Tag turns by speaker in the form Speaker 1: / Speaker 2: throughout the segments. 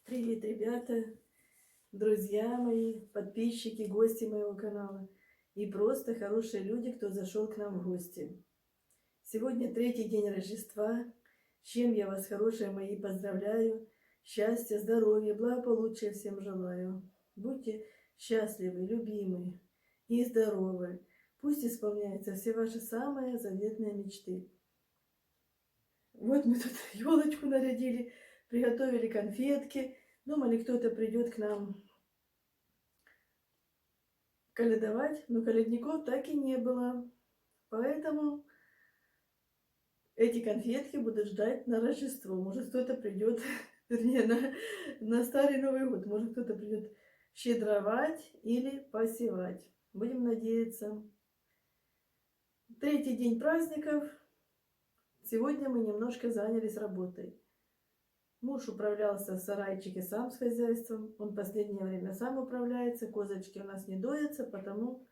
Speaker 1: Привет, ребята, друзья мои, подписчики, гости моего канала и просто хорошие люди, кто зашел к нам в гости. Сегодня третий день Рождества, с чем я вас, хорошие мои, поздравляю. Счастья, здоровья, благополучия всем желаю. Будьте счастливы, любимы и здоровы. Пусть исполняются все ваши самые заветные мечты. Вот мы тут елочку нарядили, приготовили конфетки. Думали, кто-то придет к нам колядовать, но колядников так и не было. Поэтому эти конфетки будут ждать на Рождество. Может, кто-то придет, вернее, на Старый Новый год. Может, кто-то придет щедровать или посевать. Будем надеяться. Третий день праздников. Сегодня мы немножко занялись работой. Муж управлялся в сарайчике сам с хозяйством. Он в последнее время сам управляется. Козочки у нас не доятся, потому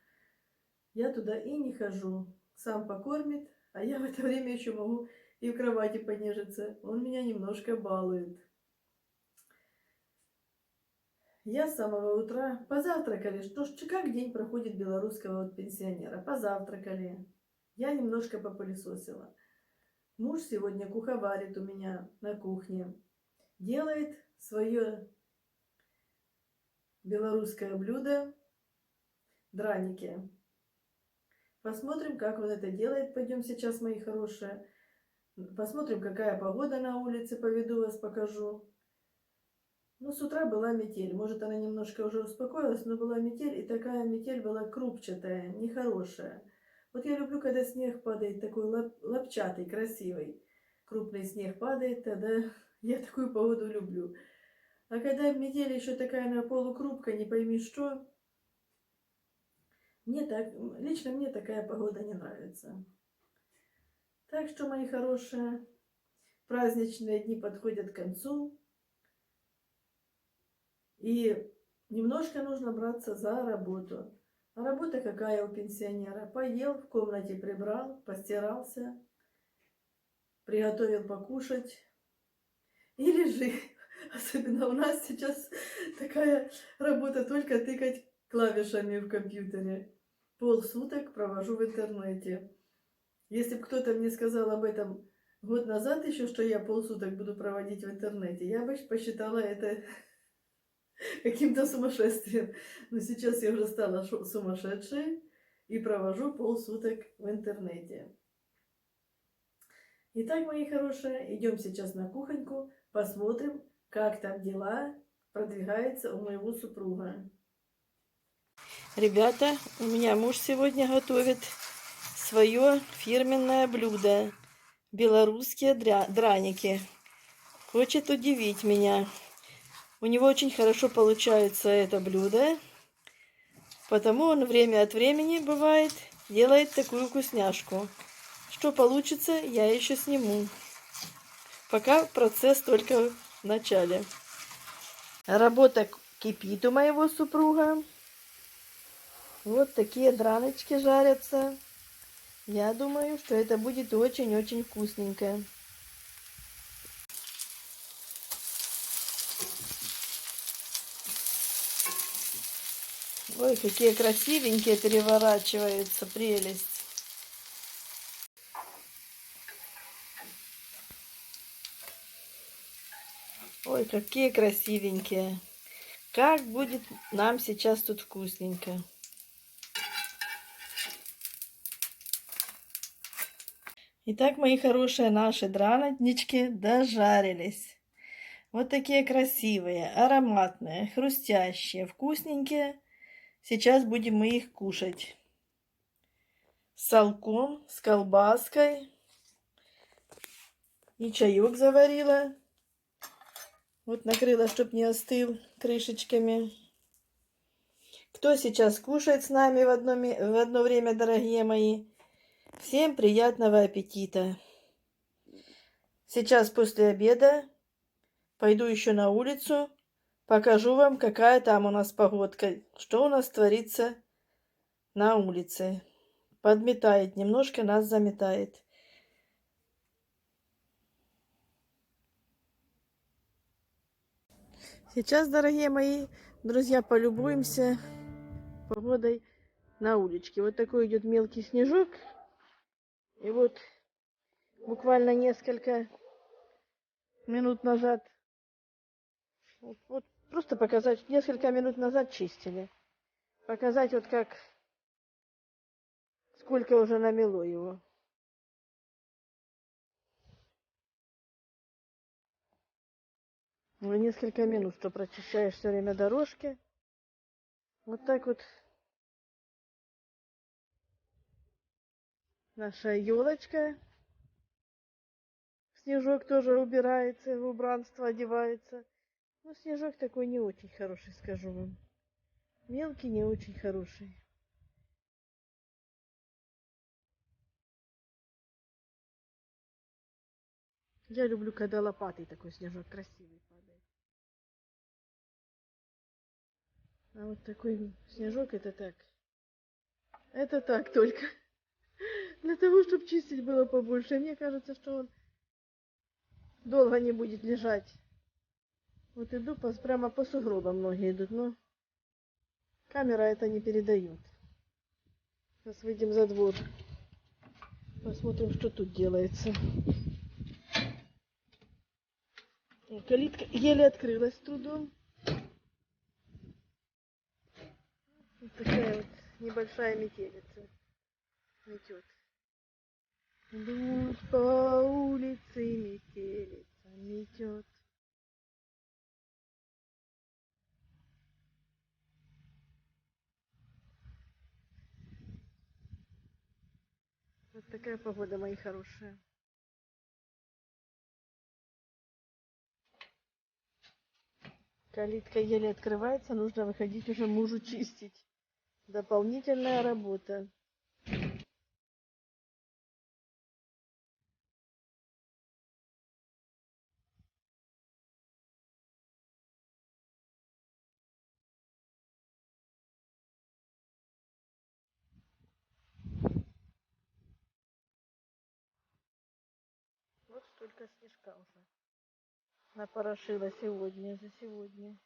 Speaker 1: я туда и не хожу. Сам покормит, а я в это время еще могу и в кровати понежиться. Он меня немножко балует. Я с самого утра позавтракали. Что ж, как день проходит белорусского пенсионера? Позавтракали. Я немножко попылесосила. Муж сегодня куховарит у меня на кухне. Делает свое белорусское блюдо драники. Посмотрим, как он это делает. Пойдем сейчас, мои хорошие. Посмотрим, какая погода на улице. Поведу вас, покажу. Ну, с утра была метель. Может, она немножко уже успокоилась, но была метель. И такая метель была крупчатая, нехорошая. Вот я люблю, когда снег падает такой лапчатый, красивый. Крупный снег падает, тогда я такую погоду люблю. А когда метель еще такая на полукрупка, не пойми что, лично мне такая погода не нравится. Так что, мои хорошие, праздничные дни подходят к концу. И немножко нужно браться за работу. А работа какая у пенсионера? Поел, в комнате прибрал, постирался, приготовил покушать и лежи. Особенно у нас сейчас такая работа, только тыкать клавишами в компьютере. Полсуток провожу в интернете. Если бы кто-то мне сказал об этом год назад еще, что я полсуток буду проводить в интернете, я бы посчитала это каким-то сумасшествием. Но сейчас я уже стала сумасшедшей и провожу полсуток в интернете. Итак, мои хорошие, идем сейчас на кухоньку, посмотрим, как там дела продвигаются у моего супруга. Ребята, у меня муж сегодня готовит свое фирменное блюдо. Белорусские драники. Хочет удивить меня. У него очень хорошо получается это блюдо. Потому он время от времени, бывает, делает такую вкусняшку. Что получится, я еще сниму. Пока процесс только в начале. Работа кипит у моего супруга. Вот такие драночки жарятся. Я думаю, что это будет очень-очень вкусненько. Ой, какие красивенькие переворачиваются, прелесть. Ой, какие красивенькие. Как будет нам сейчас тут вкусненько. Итак, мои хорошие, наши драночки дожарились. Вот такие красивые, ароматные, хрустящие, вкусненькие. Сейчас будем мы их кушать. С салком, с колбаской. И чаек заварила. Вот накрыла, чтоб не остыл, крышечками. Кто сейчас кушает с нами в одно время, дорогие мои? Всем приятного аппетита. Сейчас после обеда пойду еще на улицу. Покажу вам, какая там у нас погодка. Что у нас творится на улице. Подметает, немножко нас заметает. Сейчас, дорогие мои друзья, полюбуемся погодой на уличке. Вот такой идет мелкий снежок. И вот буквально несколько минут назад, вот просто показать, несколько минут назад чистили. Показать вот как, сколько уже намело его. Уже несколько минут, что прочищаешь все время дорожки. Вот так вот наша елочка. Снежок тоже убирается, в убранство одевается. Но снежок такой не очень хороший, скажу вам. Мелкий, не очень хороший. Я люблю, когда лопатой такой снежок красивый падает. А вот такой снежок это так. Это так только. Для того, чтобы чистить было побольше. Мне кажется, что он долго не будет лежать. Вот иду, прямо по сугробам многие идут, но камера это не передает. Сейчас выйдем за двор. Посмотрим, что тут делается. Калитка еле открылась с трудом. Вот такая вот небольшая метелица метет. Идут по улице метелица метет. Вот такая погода, мои хорошие. Калитка еле открывается, нужно выходить уже мужу чистить. Дополнительная работа. Вот столько снежка уже напорошила сегодня, за сегодня.